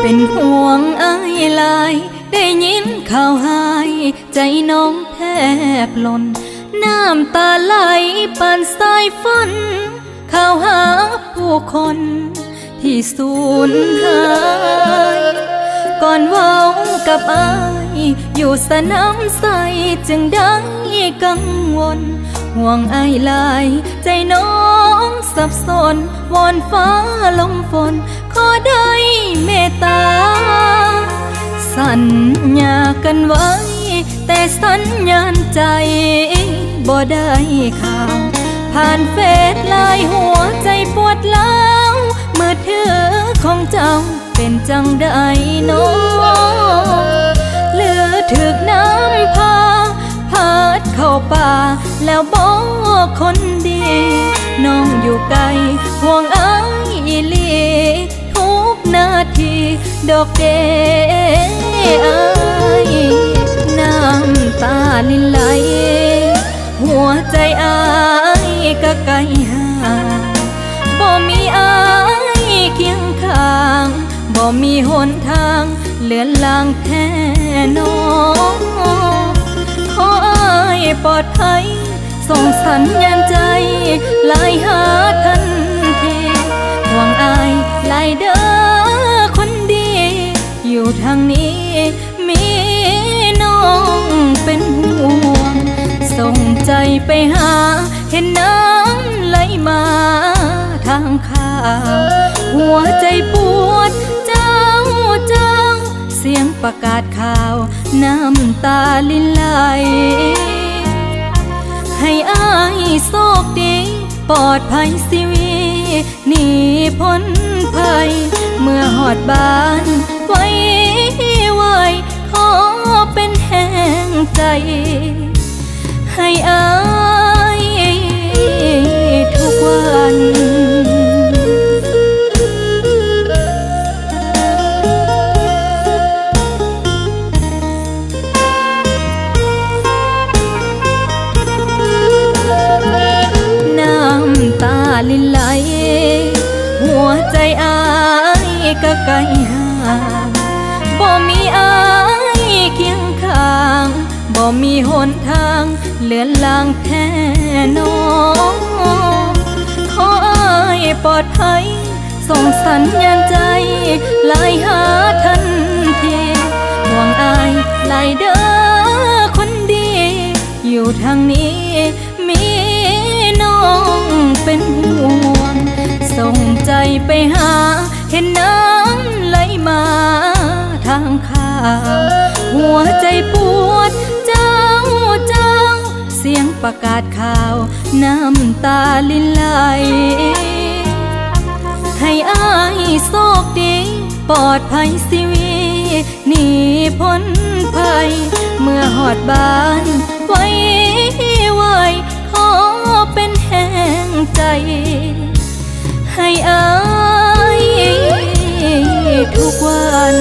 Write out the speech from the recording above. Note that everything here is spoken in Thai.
เป็นห่วงอ้ายหลายได้ยินข่าวหายใจน้องแทบหล่นน้ำตาไหลปานสายฝนข่าวหาผู้คนที่สูญหายก่อนเว้ากับอ้ายอยู่สนามใสจึงได้กังวลห่วงอ้ายหลายใจน้องสับสนวอนฟ้าลมฝนขอได้เมตตาสัญญากันไว้แต่สัญญาณใจบ่ได้ข่าวผ่านเฟซไลน์หัวใจปวดร้าวมือถือของเจ้าเป็นจังได้น้องเหลือถึกน้ำพาพัดเข้าป่าแล้วบอกคนดีน้องอยู่ไกลห่วงอ้ายอีหลีทุกนาทีดอกเดอ้ายน้ำตาลินไหลหัวใจอ้ายก็ไกลห่างบ่มีอ้ายเคียงข้างบ่มีหนทางเลือนลางแท้น้องขออ้ายปลอดภัยส่งสัญญาณใจไล่หาทันทีห่วงอ้ายไล่เด้อคนดีอยู่ทางนี้มีน้องเป็นห่วงส่งใจไปหาเห็นน้ำไหลมาทางข้าวหัวใจปวดเจ้าเสียงประกาศข่าวน้ำตาลินไหลให้อ้ายโชคดีปลอดภัยชีวิตหนีพ้นภัยเมื่อหอดบ้านไว้ขอเป็นแห่งใจให้อ้ายทุกวันน้ำตาลินไหลหัวใจอ้ายก็ไกลห่างบ่มีอ้ายเคียงข้างบ่มีหนทางเลือนลางแท้น้องขออ้ายปลอดภัยส่งสัญญาณใจไล่หาทันทีห่วงอ้ายไล่เด้อคนดีอยู่ทางนี้มีน้องเป็นห่วงส่งใจไปหาเห็นน้ำไหลมาทางข้าวหัวใจปวดเจ้าเสียงประกาศข่าวน้ำตาลินไหลให้อ้ายโชคดีปลอดภัยชีวิตหนีพ้นภัยเมื่อหอดบ้านไว้ขอเป็นแห่งใจให้อ้ายทุกวัน